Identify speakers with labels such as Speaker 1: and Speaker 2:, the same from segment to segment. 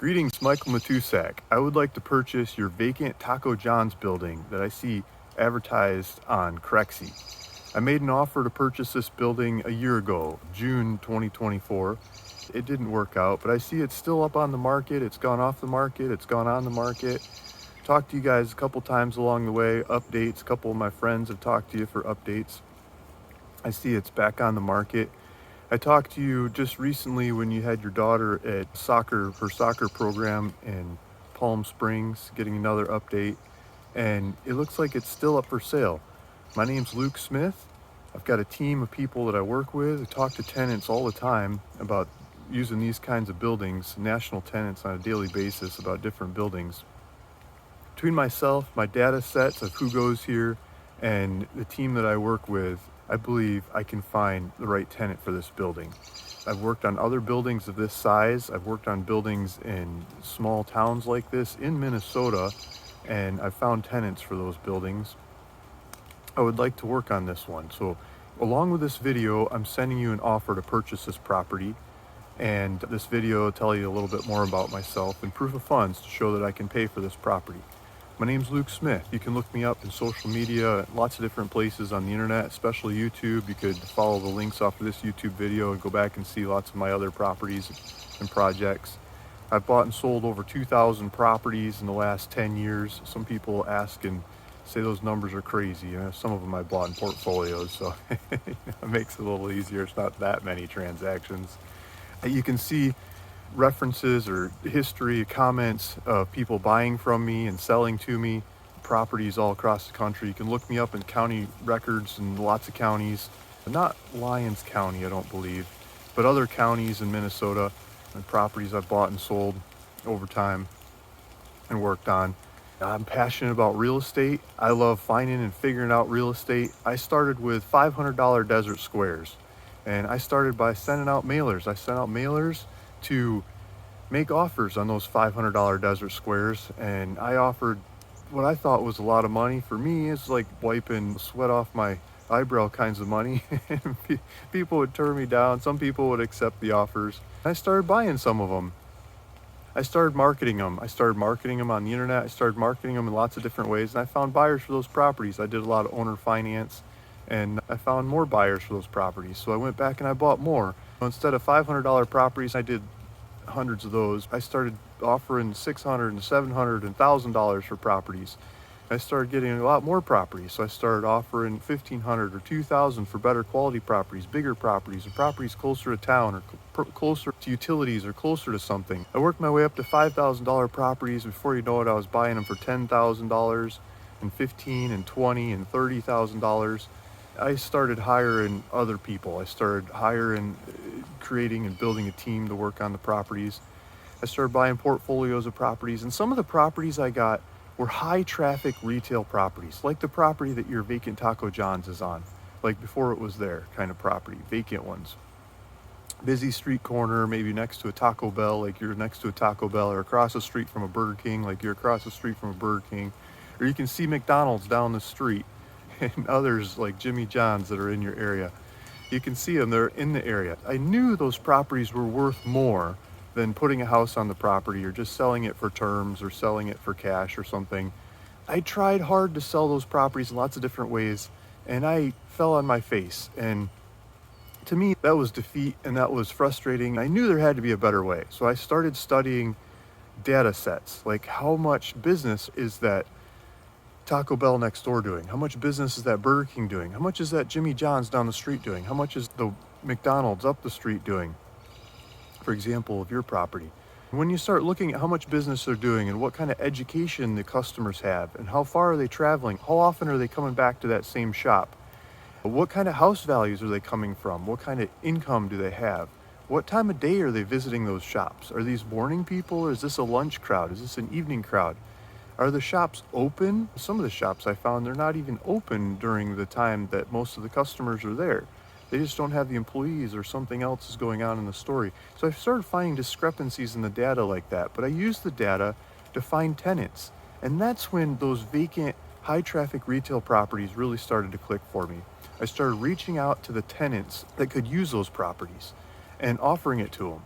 Speaker 1: Greetings, Michael Matusak. I would like to purchase your vacant Taco John's building that I see advertised on Crexy. I made an offer to purchase this building a year ago, June 2024. It didn't work out, but I see it's still up on the market. It's gone off the market. It's gone on the market. Talked to you guys a couple times along the way, updates. A couple of my friends have talked to you for updates. I see it's back on the market. I talked to you just recently when you had your daughter at her soccer program in Palm Springs, getting another update, and it looks like it's still up for sale. My name's Luke Smith. I've got a team of people that I work with. I talk to tenants all the time about using these kinds of buildings, national tenants on a daily basis about different buildings. Between myself, my data sets of who goes here, and the team that I work with, I believe I can find the right tenant for this building. I've worked on other buildings of this size. I've worked on buildings in small towns like this in Minnesota, and I've found tenants for those buildings. I would like to work on this one. So along with this video, I'm sending you an offer to purchase this property. And this video will tell you a little bit more about myself and proof of funds to show that I can pay for this property. My name's Luke Smith. You can look me up in social media, lots of different places on the internet, especially YouTube. You could follow the links off of this YouTube video and go back and see lots of my other properties and projects. I've bought and sold over 2,000 properties in the last 10 years. Some people ask and say those numbers are crazy. Some of them I bought in portfolios, so it makes it a little easier. It's not that many transactions. You can see references or history, comments of people buying from me and selling to me properties all across the country. You can look me up in county records in lots of counties, not Lyons County, I don't believe, but other counties in Minnesota, and properties I've bought and sold over time and worked on. I'm passionate about real estate. I love finding and figuring out real estate. I started with $500 desert squares, and I started by sending out mailers. I sent out mailers to make offers on those $500 desert squares, and I offered what I thought was a lot of money. For me, it's like wiping sweat off my eyebrow kinds of money. People would turn me down. Some people would accept the offers. I started buying some of them. I started marketing them. I started marketing them on the internet. I started marketing them in lots of different ways, and I found buyers for those properties. I did a lot of owner finance, and I found more buyers for those properties. So I went back and I bought more. Instead of $500 properties, I did hundreds of those. I started offering $600 and $700 and $1,000 for properties. I started getting a lot more properties. So I started offering $1,500 or $2,000 for better quality properties, bigger properties, or properties closer to town, or closer to utilities, or closer to something. I worked my way up to $5,000 properties. Before you know it, I was buying them for $10,000 and $15,000 and $20,000 and $30,000. I started hiring other people. I started creating and building a team to work on the properties. I started buying portfolios of properties, and some of the properties I got were high traffic retail properties, like the property that your vacant Taco John's is on, like before it was there kind of property, vacant ones. Busy street corner, maybe next to a Taco Bell, like you're next to a Taco Bell, or across the street from a Burger King, like you're across the street from a Burger King, or you can see McDonald's down the street, and others like Jimmy John's that are in your area. You can see them, they're in the area. I knew those properties were worth more than putting a house on the property or just selling it for terms or selling it for cash or something. I tried hard to sell those properties in lots of different ways, and I fell on my face. And to me, that was defeat, and that was frustrating. I knew there had to be a better way. So I started studying data sets, like how much business is that Taco Bell next door doing? How much business is that Burger King doing? How much is that Jimmy John's down the street doing? How much is the McDonald's up the street doing? For example, of your property. When you start looking at how much business they're doing and what kind of education the customers have and how far are they traveling, how often are they coming back to that same shop? What kind of house values are they coming from? What kind of income do they have? What time of day are they visiting those shops? Are these morning people, or is this a lunch crowd? Is this an evening crowd? Are the shops open? Some of the shops I found, they're not even open during the time that most of the customers are there. They just don't have the employees, or something else is going on in the story. So I started finding discrepancies in the data like that, but I used the data to find tenants. And that's when those vacant, high traffic retail properties really started to click for me. I started reaching out to the tenants that could use those properties and offering it to them.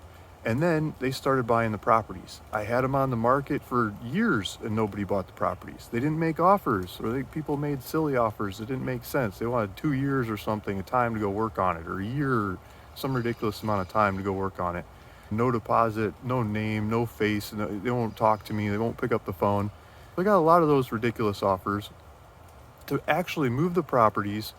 Speaker 1: And then they started buying the properties. I had them on the market for years and nobody bought the properties. They didn't make offers, or people made silly offers that didn't make sense. They wanted 2 years or something, a time to go work on it, or a year, or some ridiculous amount of time to go work on it. No deposit, no name, no face, they won't talk to me, they won't pick up the phone. I got a lot of those ridiculous offers. To actually move the properties,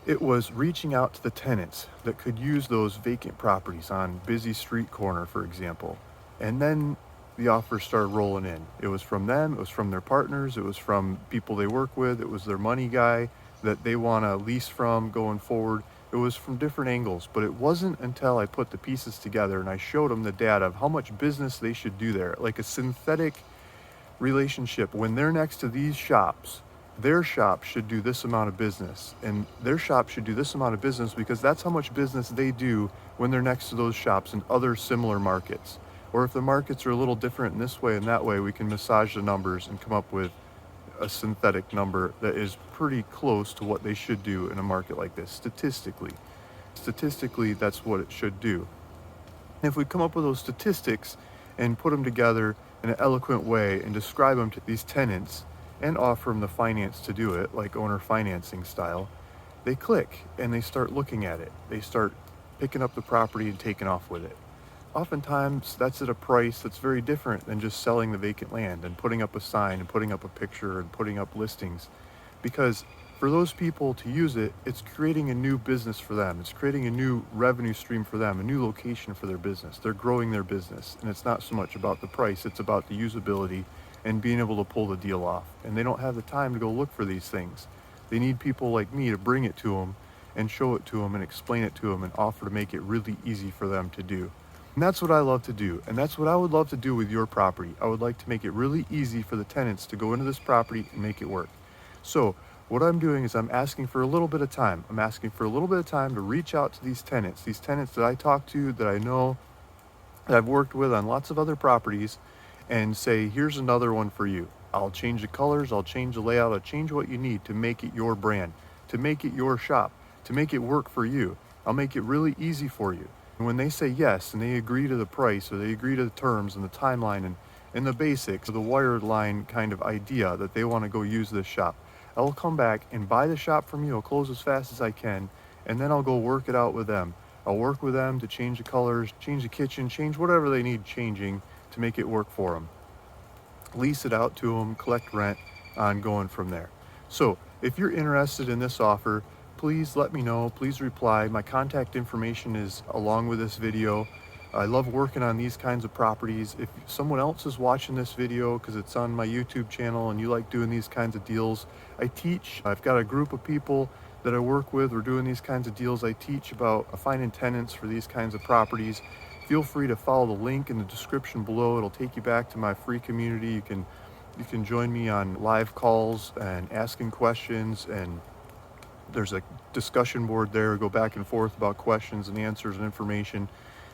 Speaker 1: it was reaching out to the tenants that could use those vacant properties on busy street corner, for example. And then the offers started rolling in. It was from them, it was from their partners, it was from people they work with, it was their money guy that they want to lease from going forward. It was from different angles, but it wasn't until I put the pieces together and I showed them the data of how much business they should do there, like a synthetic relationship. When they're next to these shops, their shop should do this amount of business, and their shop should do this amount of business, because that's how much business they do when they're next to those shops in other similar markets. Or if the markets are a little different in this way and that way, we can massage the numbers and come up with a synthetic number that is pretty close to what they should do in a market like this, statistically. Statistically, that's what it should do. And if we come up with those statistics and put them together in an eloquent way and describe them to these tenants, and offer them the finance to do it, like owner financing style, they click and they start looking at it. They start picking up the property and taking off with it. Oftentimes that's at a price that's very different than just selling the vacant land and putting up a sign and putting up a picture and putting up listings. Because for those people to use it, it's creating a new business for them. It's creating a new revenue stream for them, a new location for their business. They're growing their business, and it's not so much about the price, it's about the usability and being able to pull the deal off. And they don't have the time to go look for these things. They need people like me to bring it to them and show it to them and explain it to them and offer to make it really easy for them to do. And that's what I love to do. And that's what I would love to do with your property. I would like to make it really easy for the tenants to go into this property and make it work. So what I'm doing is I'm asking for a little bit of time. I'm asking for a little bit of time to reach out to these tenants that I talk to, that I know, that I've worked with on lots of other properties, and say, here's another one for you. I'll change the colors, I'll change the layout, I'll change what you need to make it your brand, to make it your shop, to make it work for you. I'll make it really easy for you. And when they say yes, and they agree to the price, or they agree to the terms and the timeline and the basics, the wired line kind of idea that they want to go use this shop, I will come back and buy the shop from you. I'll close as fast as I can, and then I'll go work it out with them. I'll work with them to change the colors, change the kitchen, change whatever they need changing to make it work for them. Lease it out to them, collect rent, ongoing from there. So if you're interested in this offer, please let me know, please reply. My contact information is along with this video. I love working on these kinds of properties. If someone else is watching this video because it's on my YouTube channel and you like doing these kinds of deals, I teach. I've got a group of people that I work with. We're doing these kinds of deals. I teach about finding tenants for these kinds of properties. Feel free to follow the link in the description below. It'll take you back to my free community. You can join me on live calls and asking questions, and there's a discussion board there. Go back and forth about questions and answers and information.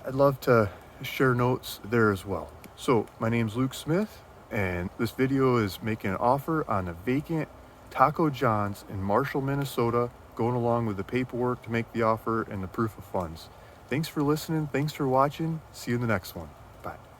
Speaker 1: I'd love to share notes there as well. So my name's Luke Smith, and this video is making an offer on a vacant Taco John's in Marshall, Minnesota, going along with the paperwork to make the offer and the proof of funds. Thanks for listening. Thanks for watching. See you in the next one. Bye.